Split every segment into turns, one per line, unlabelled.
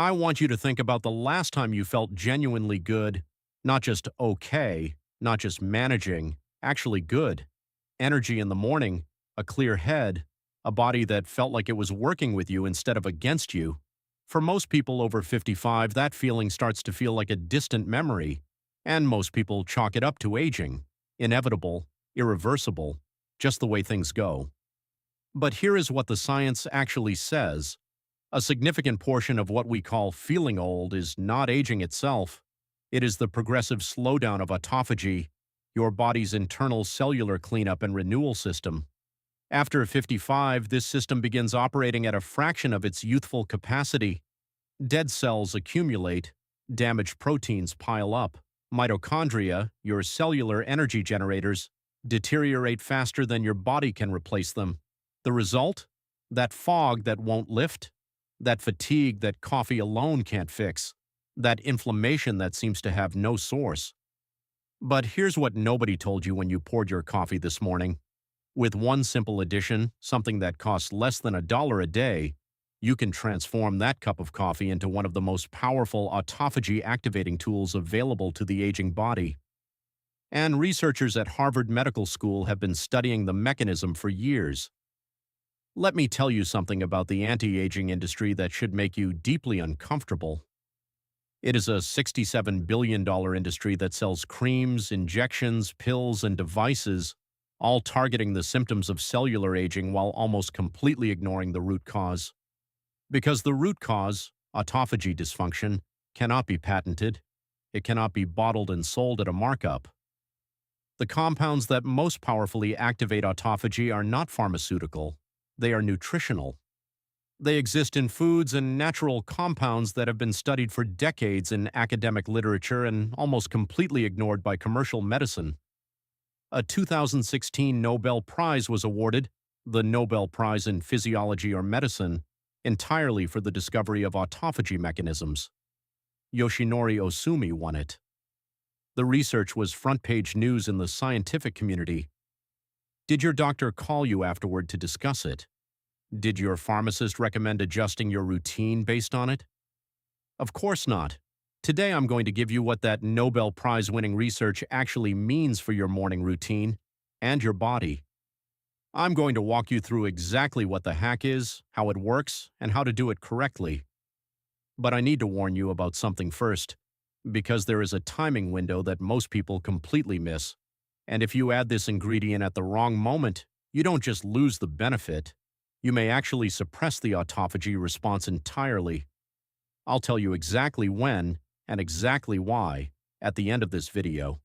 I want you to think about the last time you felt genuinely good, not just okay, not just managing, actually good. Energy in the morning, a clear head, a body that felt like it was working with you instead of against you. For most people over 55, that feeling starts to feel like a distant memory, and most people chalk it up to aging. Inevitable, irreversible, just the way things go. But here is what the science actually says. A significant portion of what we call feeling old is not aging itself. It is the progressive slowdown of autophagy, your body's internal cellular cleanup and renewal system. After 55, this system begins operating at a fraction of its youthful capacity. Dead cells accumulate, damaged proteins pile up. Mitochondria, your cellular energy generators, deteriorate faster than your body can replace them. The result? That fog that won't lift, that fatigue that coffee alone can't fix, that inflammation that seems to have no source. But here's what nobody told you when you poured your coffee this morning. With one simple addition, something that costs less than $1 a day, you can transform that cup of coffee into one of the most powerful autophagy activating tools available to the aging body. And researchers at Harvard Medical School have been studying the mechanism for years. Let me tell you something about the anti-aging industry that should make you deeply uncomfortable. It is a $67 billion industry that sells creams, injections, pills, and devices, all targeting the symptoms of cellular aging while almost completely ignoring the root cause. Because the root cause, autophagy dysfunction, cannot be patented. It cannot be bottled and sold at a markup. The compounds that most powerfully activate autophagy are not pharmaceutical. They are nutritional. They exist in foods and natural compounds that have been studied for decades in academic literature and almost completely ignored by commercial medicine. A 2016 Nobel Prize was awarded, the Nobel Prize in Physiology or Medicine, entirely for the discovery of autophagy mechanisms. Yoshinori Osumi won it. The research was front-page news in the scientific community. Did your doctor call you afterward to discuss it? Did your pharmacist recommend adjusting your routine based on it? Of course not. Today I'm going to give you what that Nobel Prize-winning research actually means for your morning routine and your body. I'm going to walk you through exactly what the hack is, how it works, and how to do it correctly. But I need to warn you about something first, because there is a timing window that most people completely miss. And if you add this ingredient at the wrong moment, you don't just lose the benefit. You may actually suppress the autophagy response entirely. I'll tell you exactly when and exactly why at the end of this video.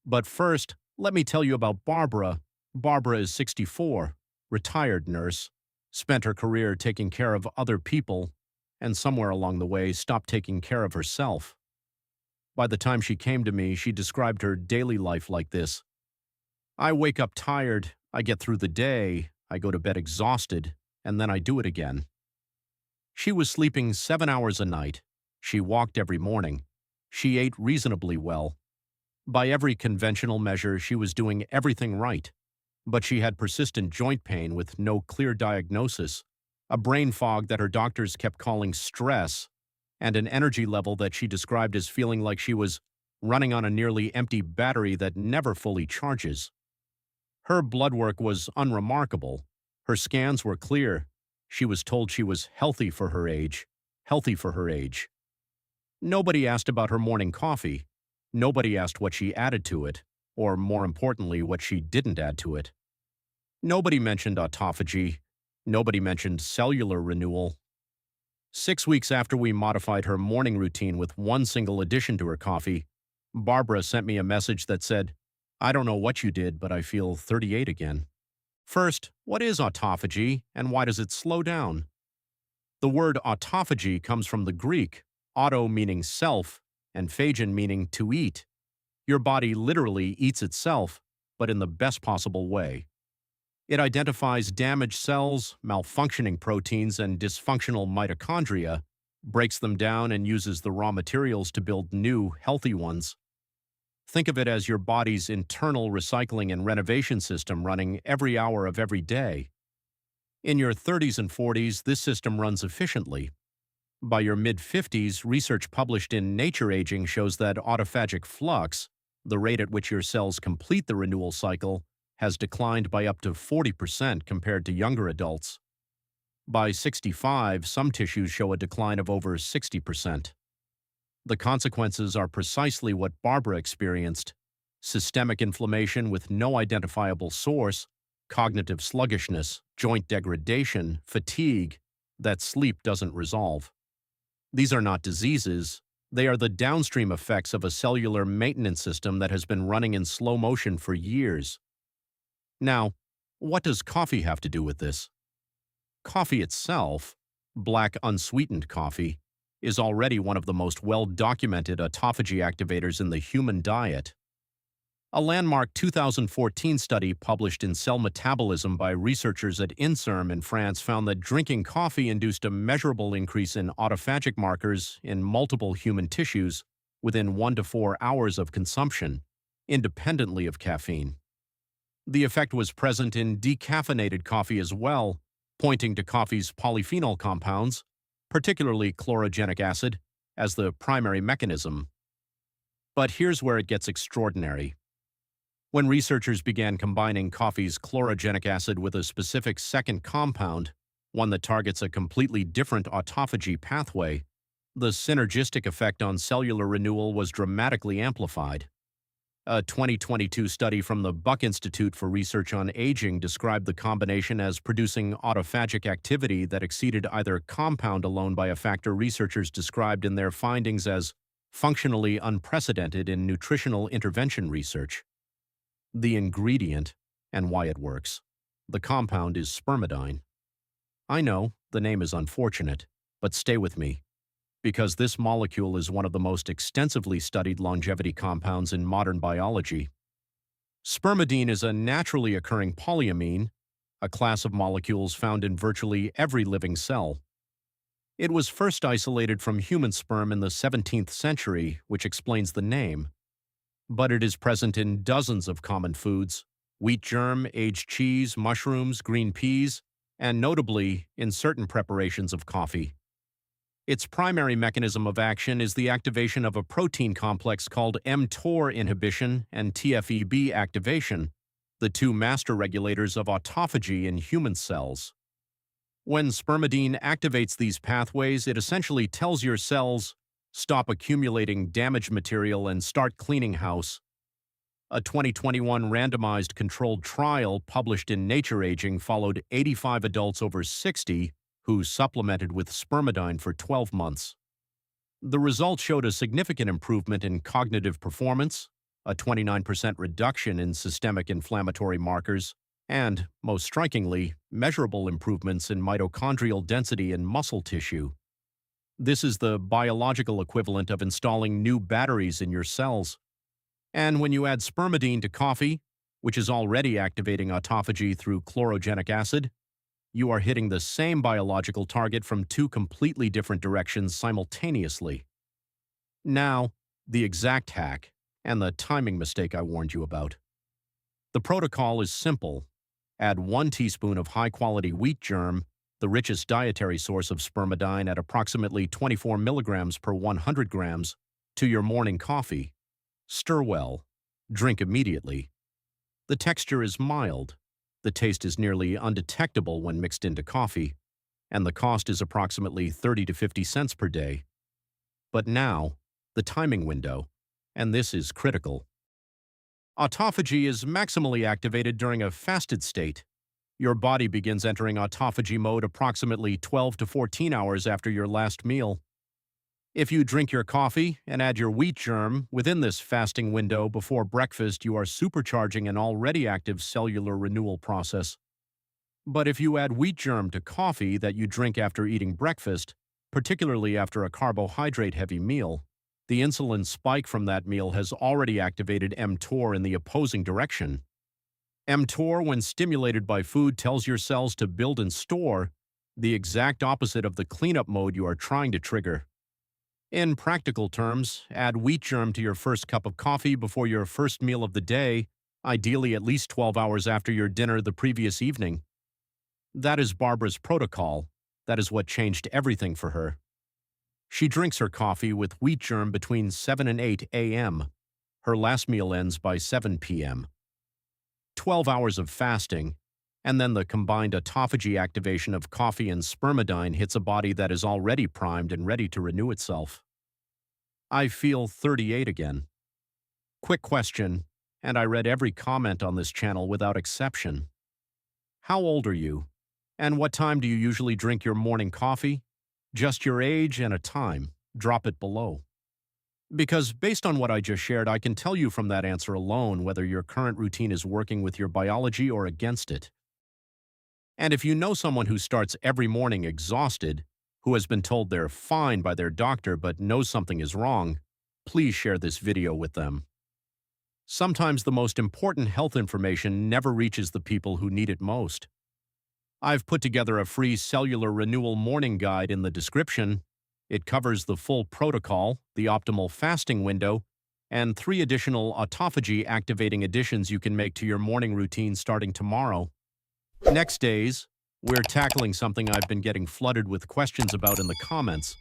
But first, let me tell you about Barbara. Barbara is 64, retired nurse, spent her career taking care of other people, and somewhere along the way stopped taking care of herself. By the time she came to me, she described her daily life like this. I wake up tired, I get through the day, I go to bed exhausted, and then I do it again. She was sleeping 7 hours a night. She walked every morning. She ate reasonably well. By every conventional measure, she was doing everything right. But she had persistent joint pain with no clear diagnosis, a brain fog that her doctors kept calling stress, and an energy level that she described as feeling like she was running on a nearly empty battery that never fully charges. Her blood work was unremarkable. Her scans were clear. She was told she was healthy for her age. Healthy for her age. Nobody asked about her morning coffee. Nobody asked what she added to it, or more importantly, what she didn't add to it. Nobody mentioned autophagy. Nobody mentioned cellular renewal. 6 weeks after we modified her morning routine with one single addition to her coffee, Barbara sent me a message that said, "I don't know what you did, but I feel 38 again." First, what is autophagy and why does it slow down? The word autophagy comes from the Greek, auto meaning self, and phagein meaning to eat. Your body literally eats itself, but in the best possible way. It identifies damaged cells, malfunctioning proteins, and dysfunctional mitochondria, breaks them down, and uses the raw materials to build new, healthy ones. Think of it as your body's internal recycling and renovation system running every hour of every day. In your 30s and 40s, this system runs efficiently. By your mid-50s, research published in Nature Aging shows that autophagic flux, the rate at which your cells complete the renewal cycle, has declined by up to 40% compared to younger adults. By 65, some tissues show a decline of over 60%. The consequences are precisely what Barbara experienced: systemic inflammation with no identifiable source, cognitive sluggishness, joint degradation, fatigue that sleep doesn't resolve. These are not diseases, they are the downstream effects of a cellular maintenance system that has been running in slow motion for years. Now, what does coffee have to do with this? Coffee itself, black unsweetened coffee, is already one of the most well-documented autophagy activators in the human diet. A landmark 2014 study published in Cell Metabolism by researchers at INSERM in France found that drinking coffee induced a measurable increase in autophagic markers in multiple human tissues within 1 to 4 hours of consumption, independently of caffeine. The effect was present in decaffeinated coffee as well, pointing to coffee's polyphenol compounds, particularly chlorogenic acid, as the primary mechanism. But here's where it gets extraordinary. When researchers began combining coffee's chlorogenic acid with a specific second compound, one that targets a completely different autophagy pathway, the synergistic effect on cellular renewal was dramatically amplified. A 2022 study from the Buck Institute for Research on Aging described the combination as producing autophagic activity that exceeded either compound alone by a factor researchers described in their findings as functionally unprecedented in nutritional intervention research. The ingredient and why it works. The compound is spermidine. I know, the name is unfortunate, but stay with me, because this molecule is one of the most extensively studied longevity compounds in modern biology. Spermidine is a naturally occurring polyamine, a class of molecules found in virtually every living cell. It was first isolated from human sperm in the 17th century, which explains the name. But it is present in dozens of common foods: wheat germ, aged cheese, mushrooms, green peas, and notably in certain preparations of coffee. Its primary mechanism of action is the activation of a protein complex called mTOR inhibition and TFEB activation, the two master regulators of autophagy in human cells. When spermidine activates these pathways, it essentially tells your cells, stop accumulating damaged material and start cleaning house. A 2021 randomized controlled trial published in Nature Aging followed 85 adults over 60 who supplemented with spermidine for 12 months. The results showed a significant improvement in cognitive performance, a 29% reduction in systemic inflammatory markers, and, most strikingly, measurable improvements in mitochondrial density and muscle tissue. This is the biological equivalent of installing new batteries in your cells. And when you add spermidine to coffee, which is already activating autophagy through chlorogenic acid, you are hitting the same biological target from two completely different directions simultaneously. Now, the exact hack and the timing mistake I warned you about. The protocol is simple. Add 1 teaspoon of high-quality wheat germ, the richest dietary source of spermidine at approximately 24 milligrams per 100 grams, to your morning coffee. Stir well. Drink immediately. The texture is mild. The taste is nearly undetectable when mixed into coffee, and the cost is approximately 30 to 50 cents per day. But now, the timing window, and this is critical. Autophagy is maximally activated during a fasted state. Your body begins entering autophagy mode approximately 12 to 14 hours after your last meal. If you drink your coffee and add your wheat germ within this fasting window before breakfast, you are supercharging an already active cellular renewal process. But if you add wheat germ to coffee that you drink after eating breakfast, particularly after a carbohydrate-heavy meal, the insulin spike from that meal has already activated mTOR in the opposing direction. mTOR, when stimulated by food, tells your cells to build and store, the exact opposite of the cleanup mode you are trying to trigger. In practical terms, add wheat germ to your first cup of coffee before your first meal of the day, ideally at least 12 hours after your dinner the previous evening. That is Barbara's protocol. That is what changed everything for her. She drinks her coffee with wheat germ between 7 and 8 a.m. Her last meal ends by 7 p.m. 12 hours of fasting, and then the combined autophagy activation of coffee and spermidine hits a body that is already primed and ready to renew itself. I feel 38 again. Quick question, and I read every comment on this channel without exception. How old are you? And what time do you usually drink your morning coffee? Just your age and a time. Drop it below. Because based on what I just shared, I can tell you from that answer alone whether your current routine is working with your biology or against it. And if you know someone who starts every morning exhausted, who has been told they're fine by their doctor but knows something is wrong, please share this video with them. Sometimes the most important health information never reaches the people who need it most. I've put together a free Cellular Renewal morning guide in the description. It covers the full protocol, the optimal fasting window, and 3 additional autophagy activating additions you can make to your morning routine starting tomorrow. Next days, we're tackling something I've been getting flooded with questions about in the comments: